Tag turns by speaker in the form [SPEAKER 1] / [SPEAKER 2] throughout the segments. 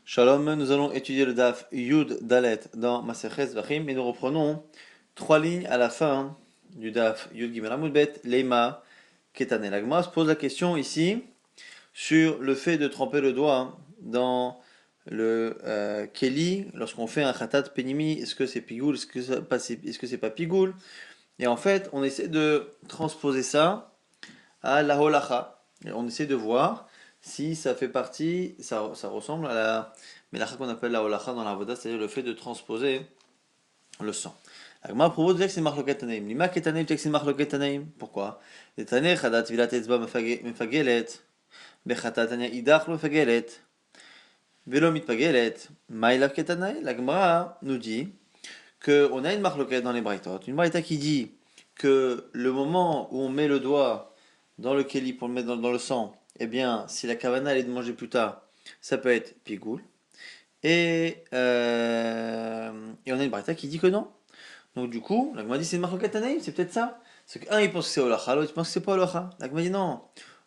[SPEAKER 1] Shalom, nous allons étudier le daf Yud Dalet dans Maseches Vachim et nous reprenons trois lignes à la fin du daf Yud Gimel Amud Bet, Leima Ketane. La Gemara se pose la question ici sur le fait de tremper le doigt dans le Keli lorsqu'on fait un Khatat Penimi. Est-ce que c'est Pigoul, est-ce que c'est pas Pigoul? Et en fait, on essaie de transposer ça à la holacha. Et on essaie de voir si ça fait partie, ça ressemble à la melacha qu'on appelle la holacha dans la voda, c'est-à-dire le fait de transposer le sang. La Gemara propose de dire que c'est marloket tanaim. Lima ketanaim, tu sais que c'est marloket tanaim. Pourquoi? Les taneh chadat vilat etzba mefagelet, bechatat tanya idach mefagelet, velo mitpagelet. Maïlav ketanaim. La Gemara nous dit qu'on a une marloket dans les braïtot, une braïta qui dit que le moment où on met le doigt dans le keli pour le mettre dans le sang, eh bien, si la kavana elle est de manger plus tard, ça peut être pigoul. Et on a une braïta qui dit que non. Donc du coup, la Gemara dit c'est une marloket tanaïm, c'est peut-être ça. C'est qu'un il pense que c'est holacha, l'autre il pense que c'est pas holacha. La Gemara dit non.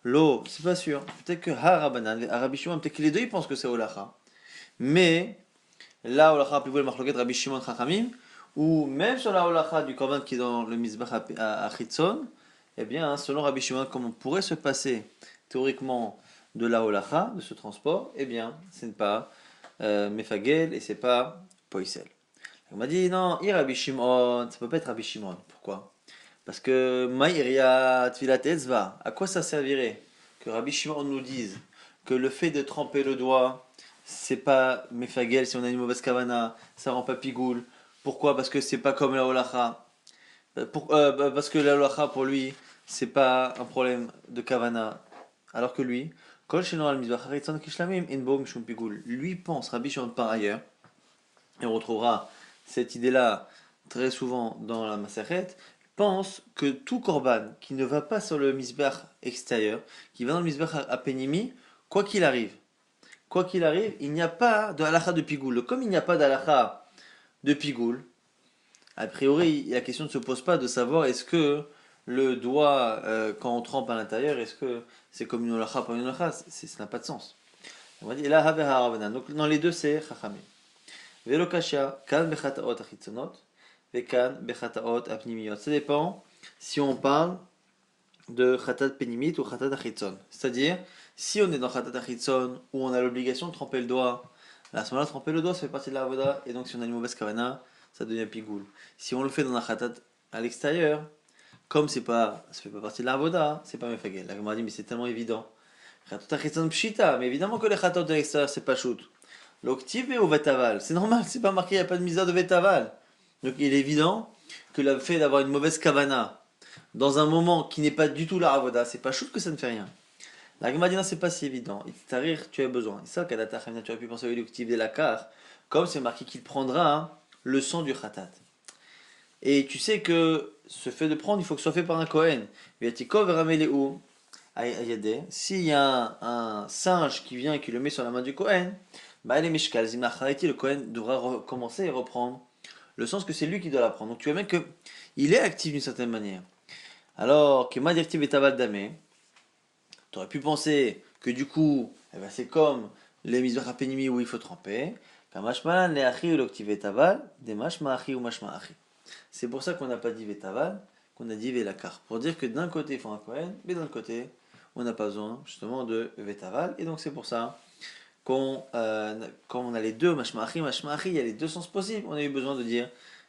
[SPEAKER 1] L'eau, c'est pas sûr. Peut-être que harabanan, Rabbi Shimon, peut-être que les deux ils pensent que c'est holacha. Mais là, holacha plus le marloket Rabbi Shimon Chachamim, ou même sur la holacha du korban qui est dans le misbach à Chitzon, eh bien, selon Rabbi Shimon, comme on pourrait se passer théoriquement de la holacha, de ce transport, eh bien, ce n'est pas mefagel et c'est pas poisel. On m'a dit non, Rabbi Shimon, ça peut pas être Rabbi Shimon. Pourquoi? Parce que Maïria Tfilat Etzva, à quoi ça servirait que Rabbi Shimon nous dise que le fait de tremper le doigt, c'est pas mefagel si on a une mauvaise kavana, ça rend pas pigoul. Pourquoi? Parce que c'est pas comme la holacha. Parce que la holacha pour lui, c'est pas un problème de kavana. Alors que lui, Kol Sheno al Mizbach Haritzon Kishlamim Inbo Mishum Pigoul. Lui pense, Rabbi Shimon par ailleurs, et on retrouvera cette idée-là très souvent dans la Masachet, pense que tout korban qui ne va pas sur le misbech extérieur, qui va dans le misbech à Penimi, quoi qu'il arrive, il n'y a pas de halakha de pigoul. Comme il n'y a pas d'halakha de pigoul, a priori, la question ne se pose pas de savoir est-ce que le doigt, quand on trempe à l'intérieur, est-ce que c'est comme une halakha, pas une halakha, ça n'a pas de sens. On va dire, là, donc dans les deux, c'est chachamim. Velo kasha, kan bechataot achitzonot, vekan bechataot apnimiyot. Ça dépend si on parle de khatat penimit ou khatat achitzon. C'est-à-dire, si on est dans khatat achitzon où on a l'obligation de tremper le doigt, à ce moment-là, tremper le doigt, ça fait partie de la avoda, et donc si on a une mauvaise kavana, ça devient pigoul. Si on le fait dans un khatat à l'extérieur, comme ça fait pas partie de la avoda, c'est pas mefagel. La Gemara dit, mais c'est tellement évident. Khatat achitzon pshita, mais évidemment que les khatat de l'extérieur, c'est pas shoot. L'octive ou vetaval, c'est normal, c'est pas marqué, il n'y a pas de misa de vetaval. Donc il est évident que le fait d'avoir une mauvaise kavana dans un moment qui n'est pas du tout la avoda, c'est pas chouette que ça ne fait rien. La Gemara dit non, c'est pas si évident. Et tarir, tu as besoin. Et ça, Kadata Khamina, tu aurais pu penser au l'octive de la car, comme c'est marqué qu'il prendra le sang du khatat. Et tu sais que ce fait de prendre, il faut que ce soit fait par un Kohen. Viatikov Rameleu Ayade. S'il y a un singe qui vient et qui le met sur la main du Kohen, bah les Mishkal, Zimachariti, le Kohen devra recommencer et reprendre. Le sens que c'est lui qui doit la prendre. Donc tu vois bien que il est actif d'une certaine manière. Alors que ma directive est aval damé, tu aurais pu penser que du coup, eh ben, c'est comme les mises à pénimi où il faut tremper. Kamashmalan le achi ou l'octive est aval, demashma achi ou mashma achi. C'est pour ça qu'on n'a pas dit vetaval, qu'on a dit velakar. Pour dire que d'un côté il faut un Kohen, mais d'un côté on n'a pas besoin justement de vetaval. Et donc c'est pour ça quand on a les deux, mashma'achi, il y a les deux sens possibles. On a eu besoin de dire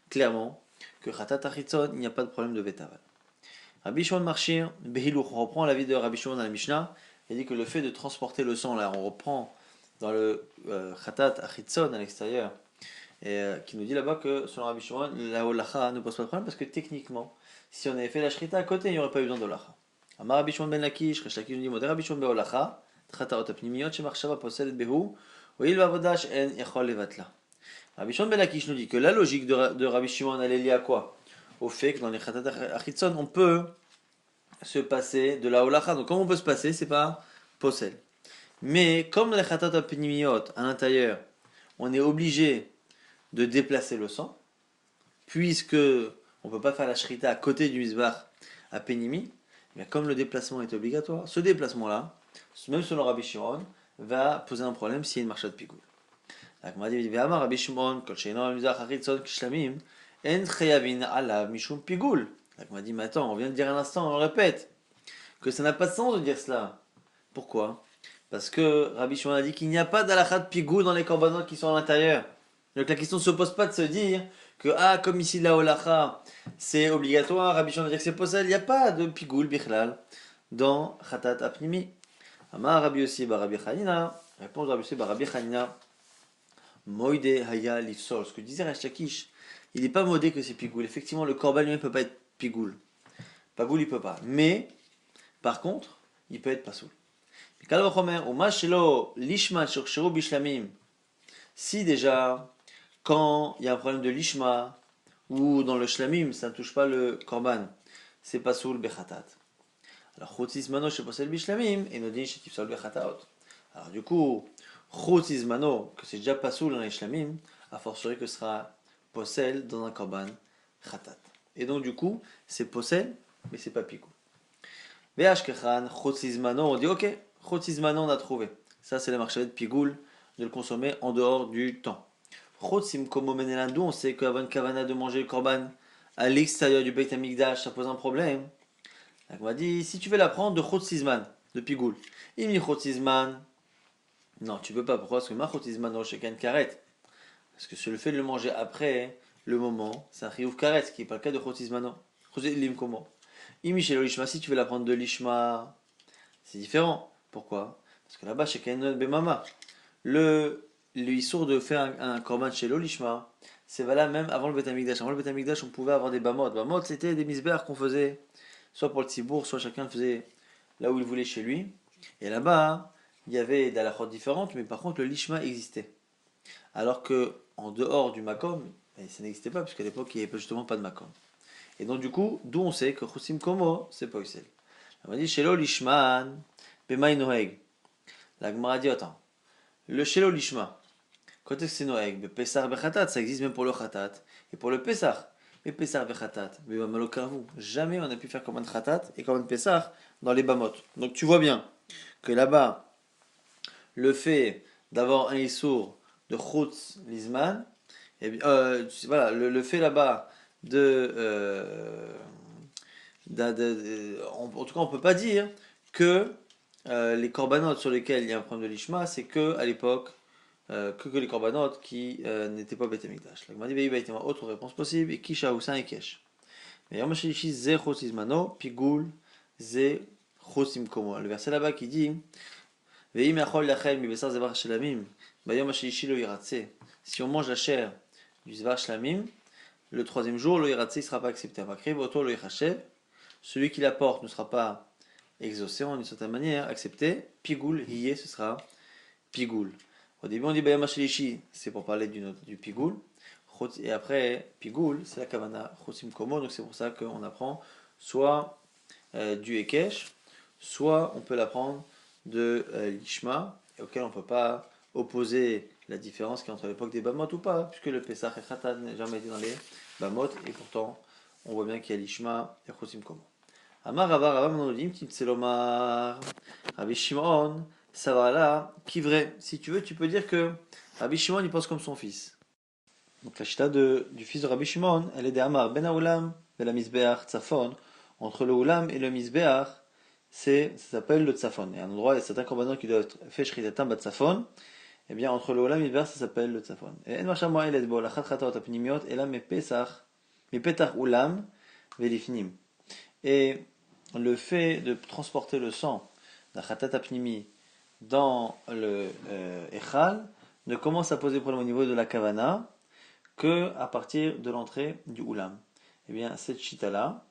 [SPEAKER 1] clairement que khatat achitzon, il n'y a pas de problème de vetaval. Rabbi Shimon Marshir, Behilouch, on reprend l'avis de Rabbi Shimon dans la Mishnah, il dit que le fait de transporter le sang, là on reprend dans le khatat achitzon à l'extérieur, et qui nous dit là-bas que selon Rabbi Shimon, la holacha ne pose pas de problème parce que techniquement, si on avait fait la shrita à côté, il n'y aurait pas eu besoin de holacha. Amar Rabbi Shimon ben Lakish, Resh Lakish nous dit, Modé Rabbi Shimon ben holacha, Tchataot apnimiyot, Shemachshava poselet behu, Oil vavodash en echol levatla. Rabbi Shimon ben Lakish nous dit que la logique de Rabbi Shimon, elle est liée à quoi? Au fait que dans les khatat achitzon, on peut se passer de la holacha. Donc, comment on peut se passer? C'est pas posel. Mais comme dans les khatat apnimiyot, à l'intérieur, on est obligé de déplacer le sang, puisque on ne peut pas faire la shrita à côté du misbah à Penimi, mais comme le déplacement est obligatoire, ce déplacement-là, même selon Rabbi Shimon, va poser un problème s'il y a une marcha de pigoul. La Gemara dit, Ve'amar Rabbi Shimon, kol she'eino al mizbeach hachitzon kishlamim, en chayavin alav mishum pigul. La Gemara dit, mais attends, on vient de dire un instant, on le répète, que ça n'a pas de sens de dire cela. Pourquoi? Parce que Rabbi Shimon a dit qu'il n'y a pas d'alachat de pigul dans les korbanot qui sont à l'intérieur. Donc la question ne se pose pas de se dire que, comme ici la holacha, c'est obligatoire, Rabbi Shimon va dire que c'est possible, il n'y a pas de pigul bichlal dans Khatat Apnimi. Amar Rabbi Yossi bar Rabbi Chanina, réponse de Rabbi Yossi bar Rabbi Chanina, Moïde Haya Lifsol, ce que disait Resh Lakish, il n'est pas modé que c'est pigoul. Effectivement, le korban lui-même ne peut pas être pigoul. Pagoul, il peut pas. Mais, par contre, il peut être pasoul. Si déjà, quand il y a un problème de lishma, ou dans le shlamim, ça ne touche pas le korban, c'est pasoul bechatat. Alors, chotis mano sheposel bishlamim, et nodin shetifsol bechataot. Alors, du coup, chotis mano, que c'est déjà pasoul dans les shlamim, a fortiori que ce sera posel dans un korban chatat. Et donc, du coup, c'est posel, mais c'est pas pigou. Ve'ashkechan, chotis mano, on dit ok, chotis mano, on a trouvé. Ça, c'est la marchavette de pigoul, de le consommer en dehors du temps. Chotzim komo menelandou, on sait qu'avant une kavana de manger le korban à l'extérieur du Beit Hamikdash, ça pose un problème. On m'a dit, si tu veux la prendre de chotzizman, de pigoul. Imi chotzizman, non, tu peux pas. Pourquoi? Parce que ma chotzizman, non, shekan karet. Parce que le fait de le manger après le moment, c'est un chiyuv karet, ce qui n'est pas le cas de chotzizman. Chotzizlim comment? Imi shelo lishma, si tu veux la prendre de lishma, c'est différent. Pourquoi? Parce que là-bas, shekan bemama. Le issour de faire un korban shelo lishma, c'est valable même avant le Beit Hamikdash. Avant le Beit Hamikdash, on pouvait avoir des bamot. Bamot, c'était des misbères qu'on faisait soit pour le tzibour, soit chacun le faisait là où il voulait chez lui. Et là-bas, il y avait des halachot différentes, mais par contre le lishma existait. Alors que en dehors du makom, ça n'existait pas, puisqu'à l'époque il n'y avait justement pas de makom. Et donc du coup, d'où on sait que chosim komo, c'est pas usel. On dit shelo lishman, bemai noheg. La Gemara dit attends, le shelo lishma, quand est-ce que c'est noheg? Pesach bechatat, ça existe même pour le chatat et pour le pesach. Mais Pessah Bechatat, mais Malokarvu, jamais on a pu faire comme un Khatat et comme un Pessah dans les Bamot. Donc tu vois bien que là-bas, le fait d'avoir un Issour de Chutz Lizman, et bien, voilà, le fait là-bas en tout cas, on ne peut pas dire que les corbanotes sur lesquels il y a un problème de l'Ishma, c'est que à l'époque que les corbanotes qui n'étaient pas Beit Hamikdash. La Gemara dit Beit Hamikdash, autre réponse possible, et Kisha Houssin et Kesh. Mais Yom Shalishi Ze Chosizmano, Pigoul, Ze Chosim Komo. Le verset là-bas qui dit Veim Yachol Yachel Mi Besar Zevar Shlamim, Bayom Shalishi Lo Yiratse. Si on mange la chair du Zevar Shlamim, le troisième jour, Lo Yiratse ne sera pas accepté. Vakriv Oto Lo Yichachev. Celui qui l'apporte ne sera pas exaucé en une certaine manière, accepté. Pigoul, Hiye, ce sera Pigoul. Au début, on dit Bayama Shelishi, c'est pour parler du pigoul. Et après, pigoul, c'est la kavana chosim komo. Donc c'est pour ça qu'on apprend soit du ekesh, soit on peut l'apprendre de l'ishma, auquel on ne peut pas opposer la différence qui est entre l'époque des bamot ou pas, puisque le pesach et khatan n'a jamais été dans les bamot, et pourtant, on voit bien qu'il y a l'ishma et chosim komo. Amar Rava Rava Manodim, Titselomar, Rabbi Shimon. Ça va là, qui vrai. Si tu veux, tu peux dire que Rabbi Shimon, il pense comme son fils. Donc la chita du fils de Rabbi Shimon, elle est des Amar Ben Haoulam, de la Misbeach Tzafon. Entre le Oulam et le Misbeach, ça s'appelle le Tzafon. Et à un endroit, il y a certains corbanotes qui doivent être faits Shritatam Bat Tzafon. Eh bien, entre le Oulam et le Misbeach, ça s'appelle le Tzafon. Et En Machamo El Edbo, la Chatchataot Apnimiot, et là, mes Petach Oulam, Velifnim. Et le fait de transporter le sang d'un Chatat Apnimi dans le Echal ne commence à poser problème au niveau de la Kavana que à partir de l'entrée du Oulam. Eh bien, cette chita-là,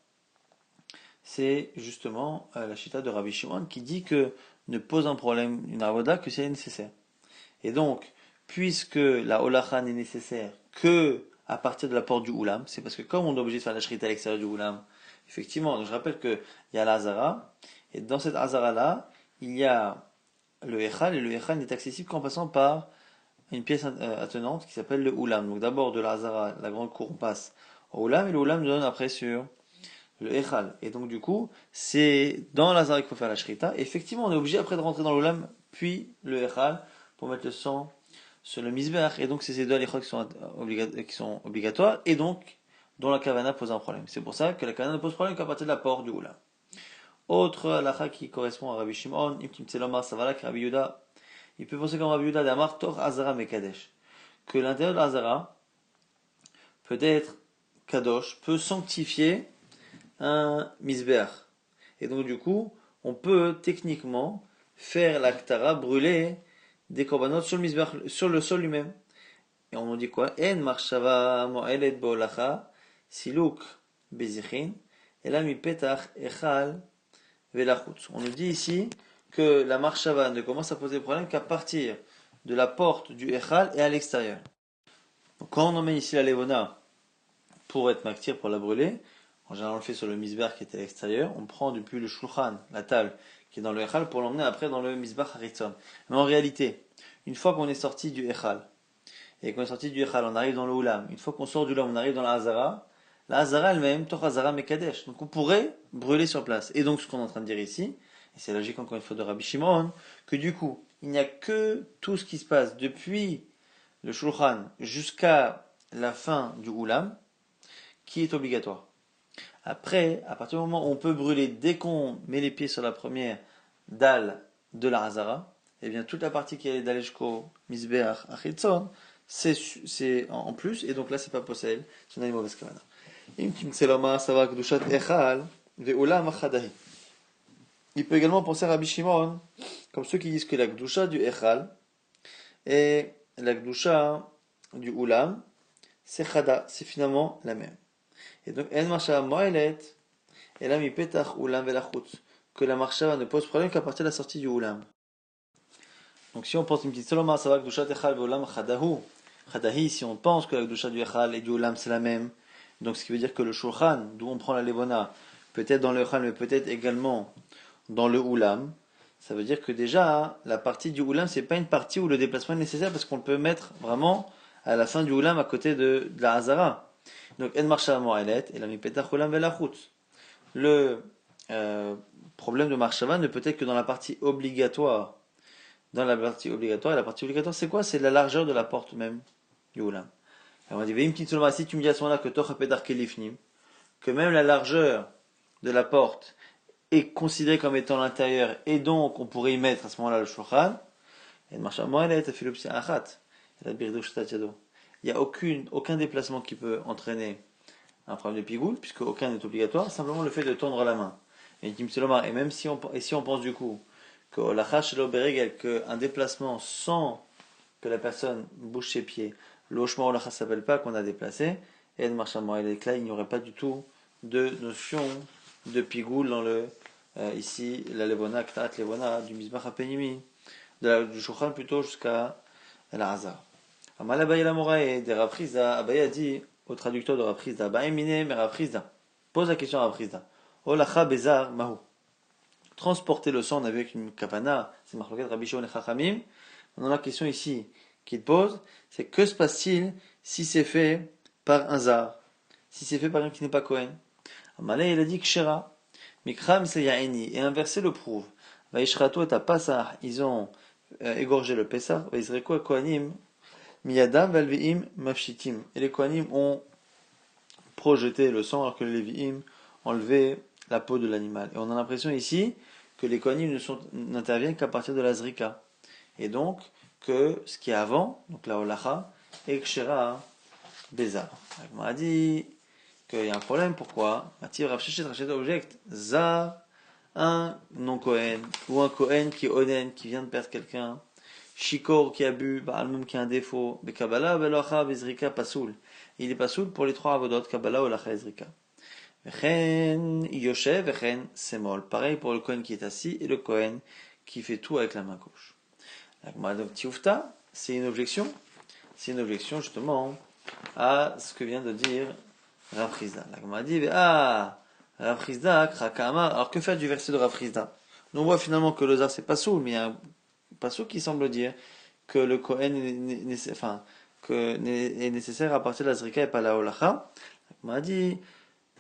[SPEAKER 1] c'est justement la chita de Rabbi Shimon qui dit que ne pose un problème, une avoda, que si elle est nécessaire. Et donc, puisque la holacha n'est nécessaire que à partir de la porte du Oulam, c'est parce que comme on est obligé de faire la shrita à l'extérieur du Oulam, effectivement, donc je rappelle qu'il y a la Hazara, et dans cette Hazara-là, il y a le Echal, et le Echal n'est accessible qu'en passant par une pièce attenante qui s'appelle le Oulam. Donc d'abord de la Hazara, la grande cour, on passe au Oulam, et le Oulam nous donne après sur le Echal. Et donc du coup, c'est dans la Hazara qu'il faut faire la Shrita. Effectivement, on est obligé après de rentrer dans l'Oulam, puis le Echal, pour mettre le sang sur le misbeach, et donc c'est ces deux halichot qui sont obligatoires, et donc dont la kavana pose un problème. C'est pour ça que la kavana ne pose problème qu'à partir de la porte du Oula. Autre halacha qui correspond à Rabbi Shimon, Imtim Tselomar Savalak, Rabbi Yuda, il peut penser comme Rabbi Yuda d'Amar Tor Azara Mekadesh, que l'intérieur de l'Azara peut être Kadosh, peut sanctifier un misbeach. Et donc du coup, on peut techniquement faire l'Aktara, brûler des korbanot sur le misbeach, sur le sol lui-même. Et on nous dit quoi? En marshava mo'elet bo'olacha siluk bezichin ela mi petach echal velachutz. On nous dit ici que la marshava ne commence à poser problème qu'à partir de la porte du echal et à l'extérieur. Donc, quand on emmène ici la levona pour être maktir, pour la brûler, en général on le fait sur le misbeach qui est à l'extérieur, on prend depuis le shulchan, la table qui est dans le echal, pour l'emmener après dans le misbeach haritzon. Mais en réalité, une fois qu'on est sorti du echal, et qu'on est sorti du echal, on arrive dans le oulam, une fois qu'on sort du oulam, on arrive dans la hazara elle-même, toch hazara mekadesh. Donc on pourrait brûler sur place. Et donc ce qu'on est en train de dire ici, et c'est logique encore une fois de Rabbi Shimon, que du coup, il n'y a que tout ce qui se passe depuis le shulchan jusqu'à la fin du oulam qui est obligatoire. Après, à partir du moment où on peut brûler dès qu'on met les pieds sur la première dalle de la hazara, et bien toute la partie qui est d'aller jusqu'au misbeach achitzon, c'est en plus, et donc là c'est pas possible, c'est une mauvaise kavana. Il peut également penser à Rabbi Shimon, comme ceux qui disent que la gdusha du echal et la gdusha du ulam, c'est chada, c'est finalement la même. Et donc, en marshava moelet, et là mi petach ulam velachutz, que la marshava ne pose problème qu'à partir de la sortie du ulam. Donc si on pense une petite soloma, ça va que gdusha echal ve'ulam chadahu. Chadahi, si on pense que la gdusha du echal et du ulam c'est la même, donc ce qui veut dire que le shulchan, d'où on prend la levona, peut-être dans le echal, mais peut-être également dans le ulam, ça veut dire que déjà, la partie du ulam, c'est pas une partie où le déplacement est nécessaire parce qu'on peut mettre vraiment à la fin du ulam à côté de la hazara. Donc, en marshava mo'elet, et la mi petach ulam velachutz. Le problème de marshava ne peut être que dans la partie obligatoire. Dans la partie obligatoire, et la partie obligatoire, c'est quoi? C'est la largeur de la porte même du oulam. Et on va dire, une petite solma, si tu me dis à ce moment-là que toch pedar kelifnim, que même la largeur de la porte est considérée comme étant l'intérieur, et donc on pourrait y mettre à ce moment-là le shulchan, et le marshava mo'elet, afilupsi achat, et la birdu shtat yado. Il n'y a aucun déplacement qui peut entraîner un problème de pigoule, puisque aucun n'est obligatoire, simplement le fait de tendre la main. Et même si on pense du coup qu'un déplacement sans que la personne bouge ses pieds, l'oshma olacha ne s'appelle pas qu'on a déplacé, et le marchand il n'y aurait pas du tout de notion de pigoule dans ici, la levona, ktat levona, du misbach apenimi, du shulchan plutôt jusqu'à la hazar. Amal Abaye la Morae, des Raprisda, Abaye a dit au traducteur de Raprisda, Baemine, mais Raprisda, pose la question à Raprisda, Olacha Bezar Mahu. Transporter le sang, on a vu avec une kavana, c'est Marloket Rabbi Shimon et Chachamim. On a la question ici qu'il pose, c'est que se passe-t-il si c'est fait par un zar, si c'est fait par un qui n'est pas Kohen? Amalé, il a dit Kshera, Mikram se Yaeni, et un verset le prouve. Vaishrato et Pasah, ils ont égorgé le Pessah, Vaizreko et Kohanim, Miyadam valveim mafshitim. Et les Kohanim ont projeté le sang alors que les Lévi'im enlevaient la peau de l'animal. Et on a l'impression ici que les Kohanim n'interviennent qu'à partir de la Zrika. Et donc, que ce qui est avant, donc la Holacha, est Kshera Bezar. On a dit qu'il y a un problème, pourquoi? Mativ Rav Sheshet objecte, Zar, un non-Kohen, ou un Kohen qui est Onen, qui vient de perdre quelqu'un, Shikor qui a bu, Baalmum qui a un défaut, Bekabbalah, Belocha, Bezrika, Pasoul. Il est Pasoul pour les trois avodot, Kabbalah, Olacha, Ezrika. Vechen, Yoshev, Vechen, Semol. Pareil pour le Kohen qui est assis et le Kohen qui fait tout avec la main gauche. Donc, Tioufta, c'est une objection. C'est une objection justement à ce que vient de dire Rav Chizda. On m'a dit, Rav Chizda, Krakama. Alors que faire du verset de Rav Chizda? On voit finalement que le Zar c'est Pasoul, mais il y a un Pasoul qui semble dire que le Kohen est nécessaire à partir de la Zrika et pas la Holacha. On m'a dit,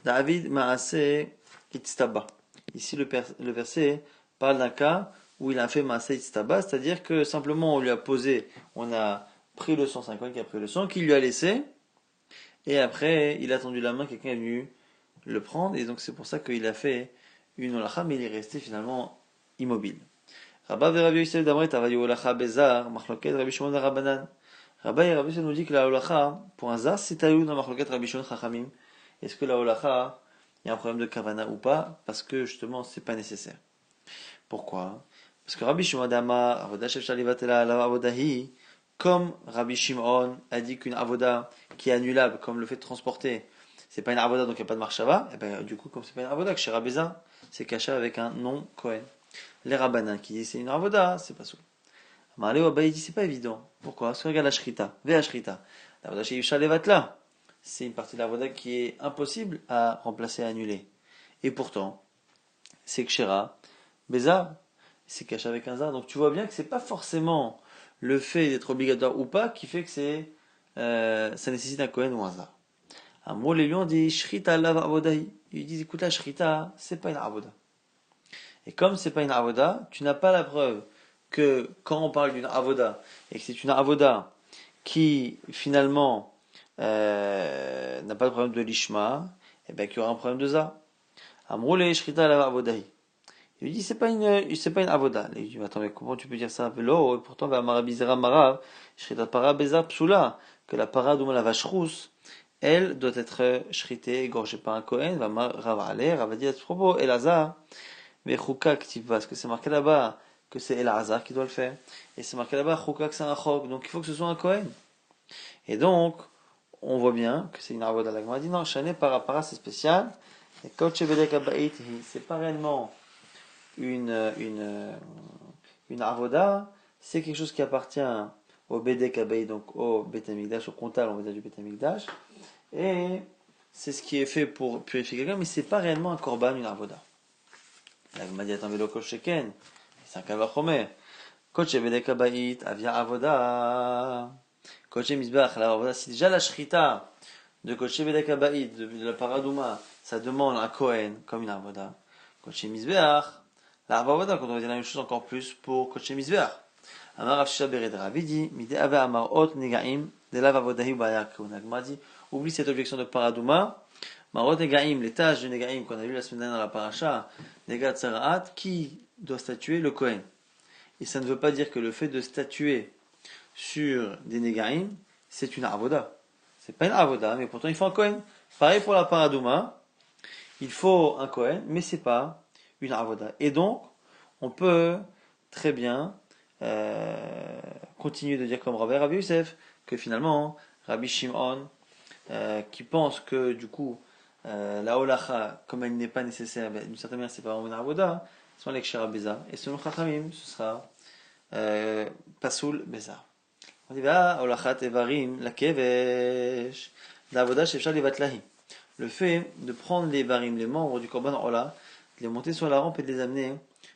[SPEAKER 1] David Maase Itztaba. Ici, le verset parle d'un cas où il a fait Maase Itztaba, c'est-à-dire que simplement on lui a posé, on a pris le sang, c'est un Kohen qui a pris le sang, qui lui a laissé, et après, il a tendu la main, quelqu'un est venu le prendre, et donc c'est pour ça qu'il a fait une holacha, mais il est resté finalement immobile. Rabba ve Rabbi Yosef d'Amret avayu holacha bezar, machloket Rabbi Shimon Rabbanan. Rabba et Rabbi Yosef nous dit que la holacha, pour un zar, c'est taillou dans machloket Rabbi Shimon Chachamim. Est-ce que la holacha, il y a un problème de kavana ou pas? Parce que justement, c'est pas nécessaire. Pourquoi? Parce que Rabbi Shimon Amar, avoda shef shalivatela la avodahi, comme Rabbi Shimon a dit qu'une avoda qui est annulable, comme le fait de transporter, c'est pas une avoda donc il n'y a pas de marshava, et ben du coup comme c'est pas une avoda, que chez Rabbeza, c'est caché avec un nom Kohen. Les rabbanins qui disent c'est une avoda, c'est pas ça. Amarle Abaye dit c'est pas évident. Pourquoi? Parce que regarde la shrita, vea shrita. L'avoda chez Yusha Levatla, c'est une partie de l'avoda qui est impossible à remplacer, à annuler. Et pourtant, c'est Kshera, Bézar, c'est caché avec un zar. Donc tu vois bien que c'est pas forcément le fait d'être obligatoire ou pas qui fait que ça nécessite un Kohen ou un zar. Un mot, les lions dit Shrita lava avodahi. Ils disent écoute, la Shrita, c'est pas une avoda. Et comme c'est pas une avoda, tu n'as pas la preuve que quand on parle d'une avoda, et que c'est une avoda qui finalement n'a pas de problème de lishma, et bien qu'il y aura un problème de zar. Amroule Shrita lava avodahi. Il lui dit c'est pas une avoda. Il lui dit attends mais comment tu peux dire ça? Vélo, et pourtant va marabizera marav, shrita para bezar psula, que la para d'où la vache rousse, elle doit être shritée, égorgée par un Kohen, va marav aller, va dire à ce propos, Elazar, mais chukak tu parce que c'est marqué là-bas que c'est Elazar qui doit le faire, et c'est marqué là-bas chukak c'est un chok, donc il faut que ce soit un Kohen. Et donc on voit bien que c'est une avoda. La Gemara dit non, chané para c'est spécial, et coach c'est pas réellement une, une avoda, c'est quelque chose qui appartient au Bedek Abay, donc au Bet Amikdash, au comptable, on va dire, du Bet Amikdash, et c'est ce qui est fait pour purifier quelqu'un, mais c'est pas réellement un korban, une avoda. La Gemara dit, attends, vélo kosheken, c'est un kavachomer. Koche Bedek Abayit, avia avoda. Koche Mizbach, la avoda, si déjà la shrita de Koche Bedek Abayit, de la paradouma, ça demande un Kohen, comme une avoda. Koche Mizbach, la avoda, quand on va dire la même chose encore plus pour Koche Mizbach. Amar Rav Shisha Bered Ravidi, Mide Ave Amar Ot Negaim, de la Vavodahi Bayakun. Agma dit, oublie cette objection de paradouma. Marot Negaim, les tâches de Negaim qu'on a vu la semaine dernière dans la paracha, Negat Saraat, qui doit statuer? Le Kohen. Et ça ne veut pas dire que le fait de statuer sur des Negaim, c'est une avoda. C'est pas une avoda, mais pourtant il faut un Kohen. Pareil pour la paradouma, il faut un Kohen, mais c'est pas une avoda. Et donc, on peut très bien continuer de dire comme Rabbi Yosef, que finalement, Rabbi Shimon, qui pense que du coup, la holacha, comme elle n'est pas nécessaire, d'une certaine manière, c'est pas vraiment une avoda, c'est les kshera beza. Et selon Chachamim, ce sera pasoul beza. On dit, holachat evarim, la kevesh, la avoda shefshal levatlahi. Le fait de prendre les varim, les membres du korban ola, de les monter sur la rampe et de les amener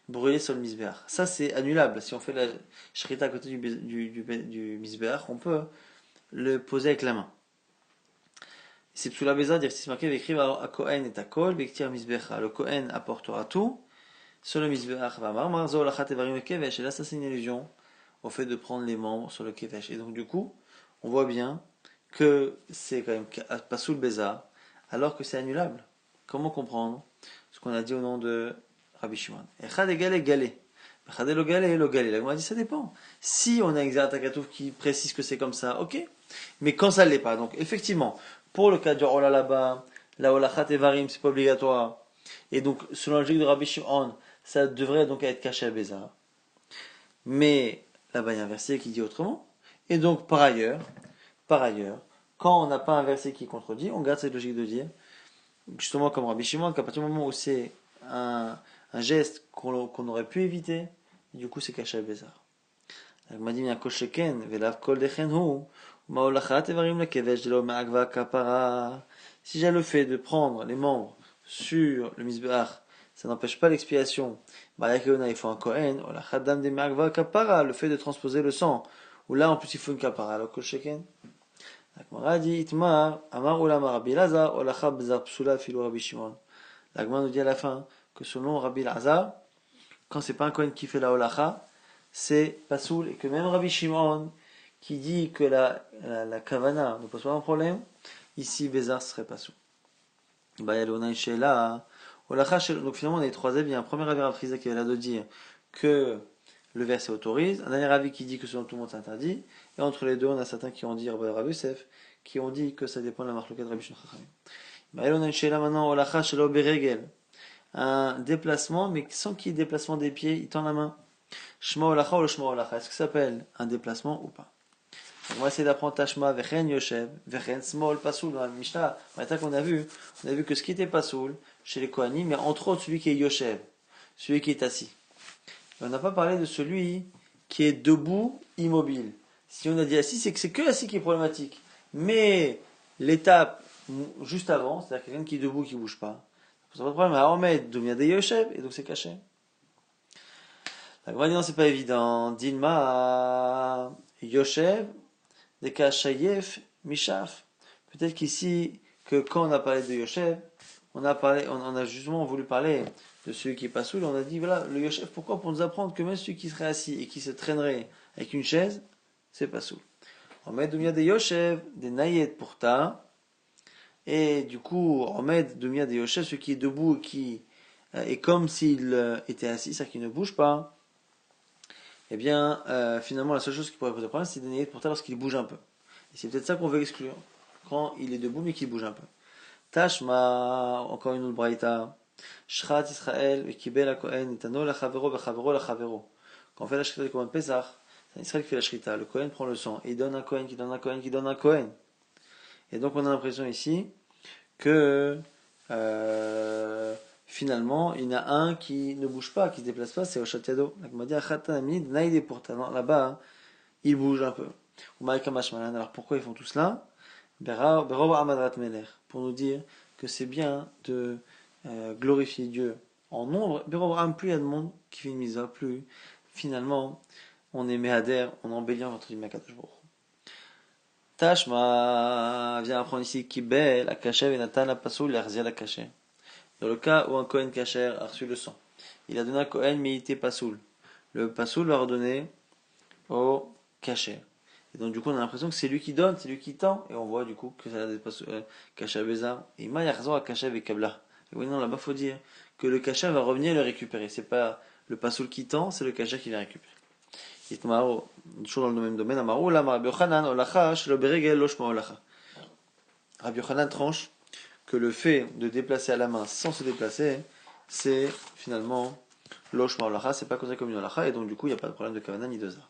[SPEAKER 1] brûler sur le misbeach. Ça, c'est annulable. Si on fait la shrita à côté du misbeach, on peut le poser avec la main. C'est psula beza, dire si c'est marqué, écrire à Kohen et à Kol, bektir misbecha. Le Kohen apportera tout sur le misbeach. Va marzo lachat evarim kevesh. Et là, ça, c'est une allusion au fait de prendre les membres sur le kevesh. Et donc, du coup, on voit bien que c'est quand même pasoul beza, alors que c'est annulable. Comment comprendre ce qu'on a dit au nom de Rabbi Shimon? Echad égale égalé. Echad est l'ogalé, l'ogalé. La Gemara dit ça dépend. Si on a un Xerat qui précise que c'est comme ça, ok. Mais quand ça ne l'est pas. Donc effectivement, pour le cas du Ola là-bas, la Olachat et Varim, c'est pas obligatoire. Et donc, selon la logique de Rabbi Shimon, ça devrait donc être caché à Bézar. Mais là-bas, il y a un verset qui dit autrement. Et donc, par ailleurs, quand on n'a pas un verset qui contredit, on garde cette logique de dire, justement comme Rabbi Shimon, qu'à partir du moment où c'est un geste qu'on aurait pu éviter, du coup c'est caché à Bézar. Il m'a dit, si j'ai le fait de prendre les membres sur le misbeach, ça n'empêche pas l'expiation. Il faut un Kohen, le fait de transposer le sang, ou là en plus il faut une kapara, le kol sheken. La Gemara nous dit à la fin que selon Rabbi Lazar, quand c'est pas un Kohen qui fait la holacha, c'est pasoul, et que même Rabbi Shimon, qui dit que la kavana ne pose pas un problème, ici Bézar serait pas sous. Donc finalement on a les trois avis. Un premier avis Rav Chizda qui va là de dire que le verset autorise, un dernier avis qui dit que selon tout le monde c'est interdit, et entre les deux on a certains qui ont dit Rav Yosef, qui ont dit que ça dépend de la marloquette de Rabbi Shimon Chachamim. On a une sheila maintenant, olacha shelo beregel, un déplacement mais sans qu'il y ait déplacement des pieds, il tend la main. Shma olacha ou le shma olacha, est-ce que ça s'appelle un déplacement ou pas? Donc on va essayer d'apprendre Tashma, Vechen Yoshev, Vechen Smol, Pasoul. Dans la Mishnah, maintenant qu'on a vu que ce qui était Pasoul chez les Kohanim, mais entre autres celui qui est Yoshev, celui qui est assis. Et on n'a pas parlé de celui qui est debout, immobile. Si on a dit assis, c'est que c'est que assis qui est problématique. Mais l'étape juste avant, c'est-à-dire quelqu'un qui est debout, qui ne bouge pas, ça pose pas de problème. Alors on met Doumia de Yoshev, et donc c'est caché. Donc on va dire non, c'est pas évident. Dilma, Yoshev, des cas Shayef, Mishaf. Peut-être qu'ici, que quand on a parlé de Yoshev, on a justement voulu parler de celui qui est pas soul. On a dit, voilà, le Yoshev, pourquoi? Pour nous apprendre que même celui qui serait assis et qui se traînerait avec une chaise, c'est pas soul. On met Doumia des Yoshev, des Nayet pour ta. Et du coup, on met Doumia des Yoshev, celui qui est debout et qui est comme s'il était assis, c'est-à-dire qu'il ne bouge pas. Eh bien, finalement, la seule chose qui pourrait poser problème, c'est des Nayet pour ta lorsqu'il bouge un peu. Et c'est peut-être ça qu'on veut exclure. Quand il est debout, mais qu'il bouge un peu. Tashma, encore une autre braïta. Shrat Israël, Kibel la Kohen, Itano la Chavero, Bechavero la Chavero. Quand on fait la Shrita du Kohen Pesach, c'est Israël qui fait la Shrita. Le Kohen prend le sang et il donne un Kohen, qui donne un Kohen, qui donne un Kohen. Et donc on a l'impression ici que finalement il y en a un qui ne bouge pas, qui ne se déplace pas, c'est Oshatiado. Donc on m'a dit Achatanami, Naïde pourtant là-bas, il bouge un peu. Alors pourquoi ils font tout cela? Pour nous dire que c'est bien de glorifier Dieu en nombre. Plus il y a de monde qui fait une misa, plus finalement on est méhader, on embellit entre les Makadosh Baruch. Tashma vient apprendre ici Kibel, la Kachev et Nathan la Pasoul, l'Arzia la Kachev. Dans le cas où un Kohen Kacher a reçu le sang, il a donné un Kohen mais il était Pasoul. Le Pasoul va redonner au Kacher. Et donc du coup on a l'impression que c'est lui qui donne, c'est lui qui tend, et on voit du coup que ça a des Kacher Bézar. Et ma yarzor à Kacher et Kabla. Et oui non, là-bas faut dire que le Kacher va revenir et le récupérer. C'est pas le Pasoul qui tend, c'est le Kacher qui vient récupérer. Toujours dans le même domaine, Amaro, là, Rabbi Yochanan, Olacha, Shelo Beregel, Loshma Olacha. Rabbi Yochanan tranche que le fait de déplacer à la main sans se déplacer, c'est finalement Loshma Olacha, c'est pas considéré comme une Olacha, et donc du coup il n'y a pas de problème de Kavana ni de Zar.